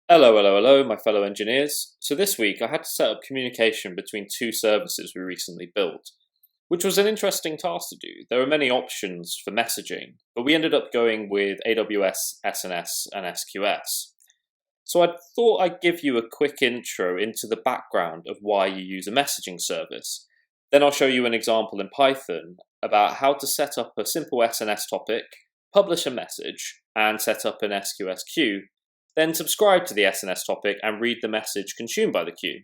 Hello, my fellow engineers. So this week I had to set up communication between two services we recently built, which was an interesting task to do. There were many options for messaging, but we ended up going with AWS SNS and SQS. So I thought I'd give you a quick intro into the background of why you use a messaging service. Then I'll show you an example in Python about how to set up a simple SNS topic, publish a message, and set up an SQS queue, then subscribe to the SNS topic and read the message consumed by the queue.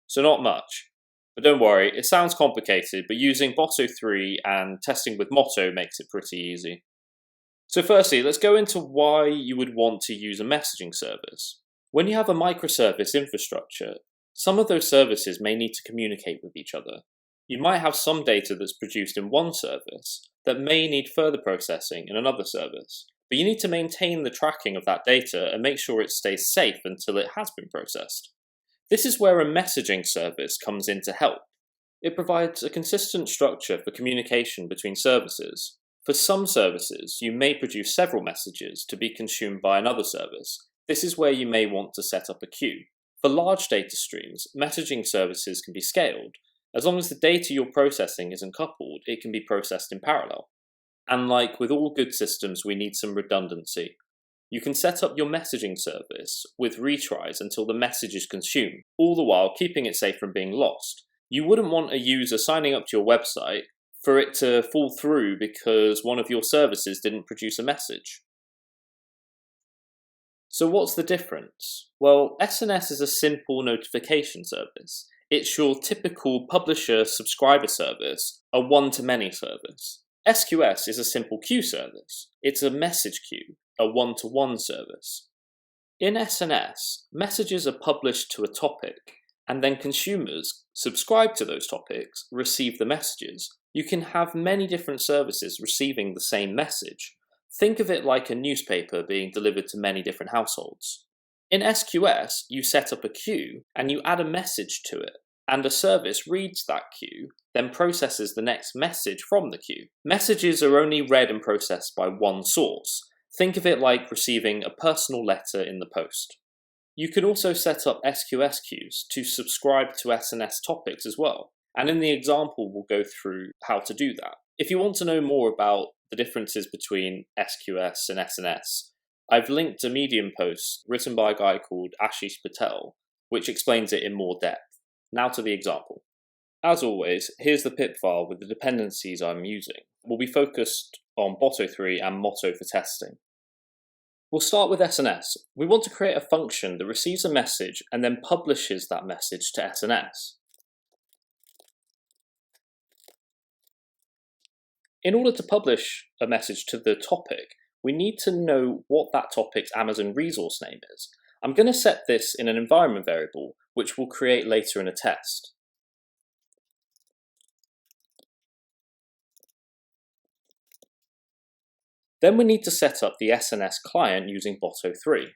So not much. But don't worry, it sounds complicated, but using Boto3 and testing with Motto makes it pretty easy. So firstly, let's go into why you would want to use a messaging service. When you have a microservice infrastructure, some of those services may need to communicate with each other. You might have some data that's produced in one service that may need further processing in another service, but you need to maintain the tracking of that data and make sure it stays safe until it has been processed. This is where a messaging service comes in to help. It provides a consistent structure for communication between services. For some services, you may produce several messages to be consumed by another service. This is where you may want to set up a queue. For large data streams, messaging services can be scaled. As long as the data you're processing isn't coupled, it can be processed in parallel. And like with all good systems, we need some redundancy. You can set up your messaging service with retries until the message is consumed, all the while keeping it safe from being lost. You wouldn't want a user signing up to your website for it to fall through because one of your services didn't produce a message. So what's the difference? Well, SNS is a simple notification service. It's your typical publisher-subscriber service, a one-to-many service. SQS is a simple queue service. It's a message queue, a one-to-one service. In SNS, messages are published to a topic, and then consumers subscribe to those topics, receive the messages. You can have many different services receiving the same message. Think of it like a newspaper being delivered to many different households. In SQS, you set up a queue and you add a message to it, and a service reads that queue, then processes the next message from the queue. Messages are only read and processed by one source. Think of it like receiving a personal letter in the post. You can also set up SQS queues to subscribe to SNS topics as well, and in the example we'll go through how to do that. If you want to know more about the differences between SQS and SNS, I've linked a Medium post written by a guy called Ashish Patel, which explains it in more depth. Now to the example. As always, here's the pip file with the dependencies I'm using. We'll be focused on Boto3 and Motto for testing. We'll start with SNS. We want to create a function that receives a message and then publishes that message to SNS. In order to publish a message to the topic, we need to know what that topic's Amazon resource name is. I'm going to set this in an environment variable, which we'll create later in a test. Then we need to set up the SNS client using Boto3.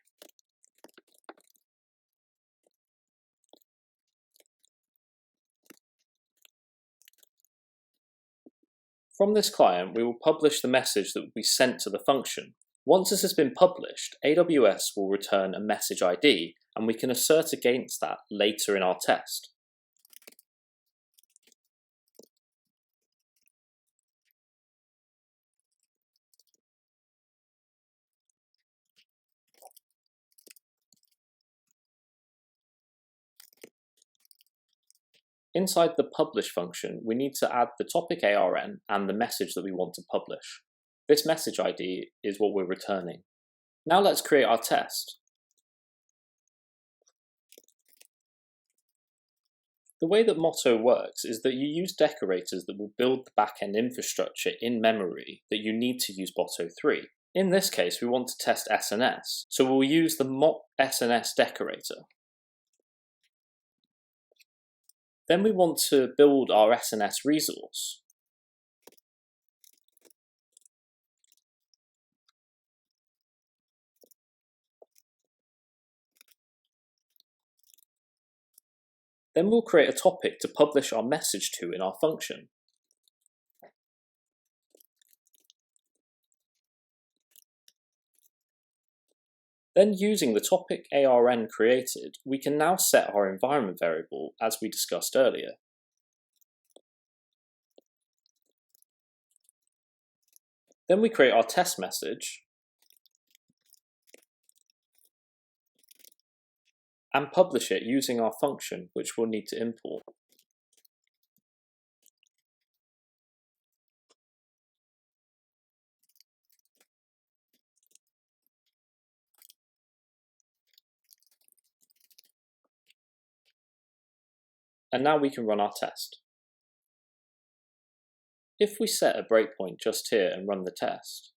From this client, we will publish the message that we sent to the function. Once this has been published, AWS will return a message ID, and we can assert against that later in our test. Inside the publish function, we need to add the topic ARN and the message that we want to publish. This message ID is what we're returning. Now let's create our test. The way that Motto works is that you use decorators that will build the backend infrastructure in memory that you need to use Boto3. In this case, we want to test SNS, so we'll use the mop SNS decorator. Then we want to build our SNS resource. Then we'll create a topic to publish our message to in our function. Then using the topic ARN created, we can now set our environment variable as we discussed earlier. Then we create our test message and publish it using our function, which we'll need to import. And now we can run our test. If we set a breakpoint just here and run the test,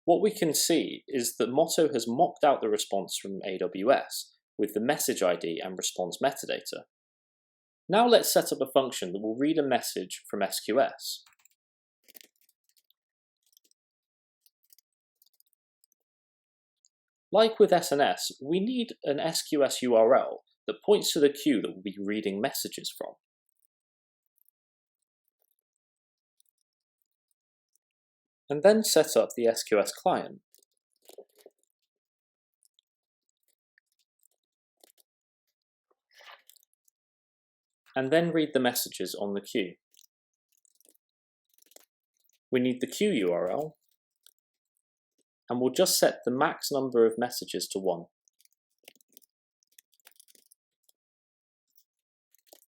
what we can see is that Motto has mocked out the response from AWS with the message ID and response metadata. Now let's set up a function that will read a message from SQS. Like with SNS, we need an SQS URL that points to the queue that we'll be reading messages from. And then set up the SQS client. And then read the messages on the queue. We need the queue URL, and we'll just set the max number of messages to 1.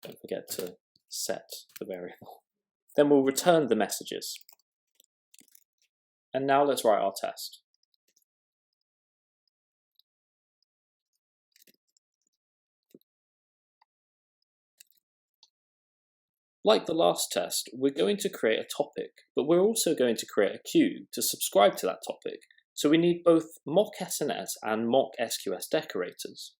Don't forget to set the variable. Then we'll return the messages. And now let's write our test. Like the last test, we're going to create a topic, but we're also going to create a queue to subscribe to that topic. So we need both mock SNS and mock SQS decorators.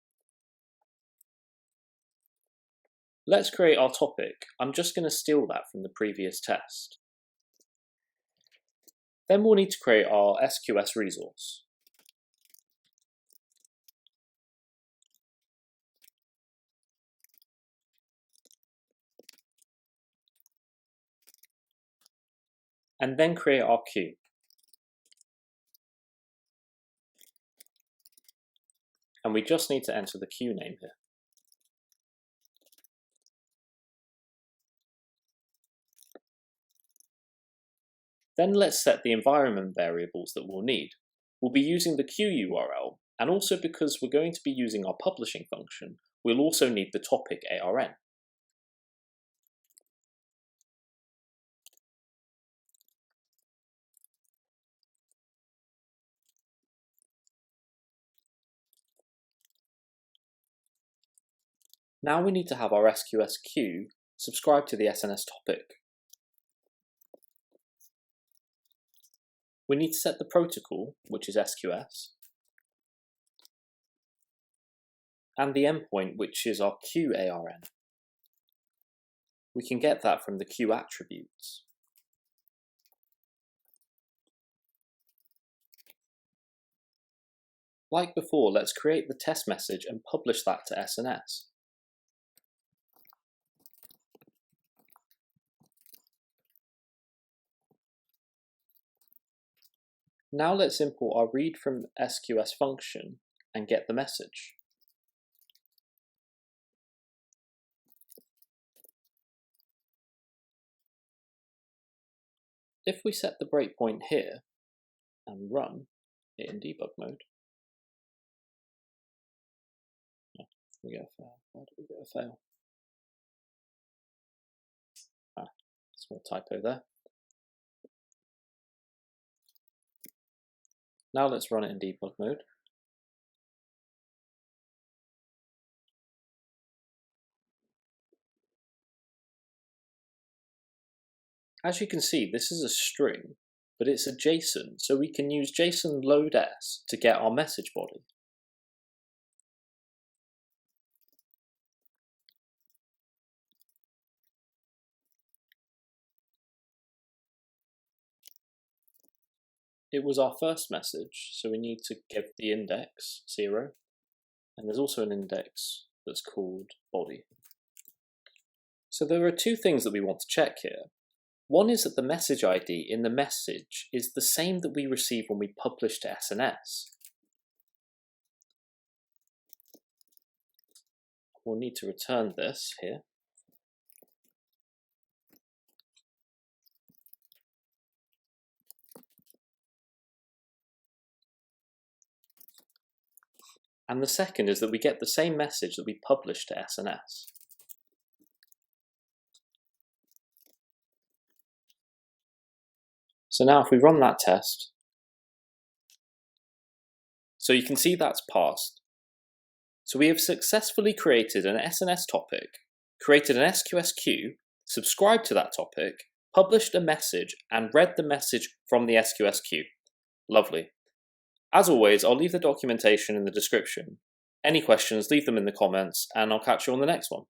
Let's create our topic. I'm just going to steal that from the previous test. Then we'll need to create our SQS resource. And then create our queue. And we just need to enter the queue name here. Then let's set the environment variables that we'll need. We'll be using the queue URL, and also because we're going to be using our publishing function, we'll also need the topic ARN. Now we need to have our SQS queue subscribe to the SNS topic. We need to set the protocol, which is SQS, and the endpoint, which is our queue ARN. We can get that from the queue attributes. Like before, let's create the test message and publish that to SNS. Now let's import our read from SQS function and get the message. If we set the breakpoint here and run it in debug mode, we get a fail. Why did we get a fail? Small typo there. Now let's run it in debug mode. As you can see, this is a string, but it's a JSON, so we can use JSON load s to get our message body. It was our first message, so we need to give the index 0, and there's also an index that's called body. So there are two things that we want to check here. One is that the message ID in the message is the same that we receive when we publish to SNS. we'll need to return this here. And the second is that we get the same message that we published to SNS. So now if we run that test, so you can see that's passed. So we have successfully created an SNS topic, created an SQS queue, subscribed to that topic, published a message, and read the message from the SQS queue. Lovely. As always, I'll leave the documentation in the description. Any questions, leave them in the comments, and I'll catch you on the next one.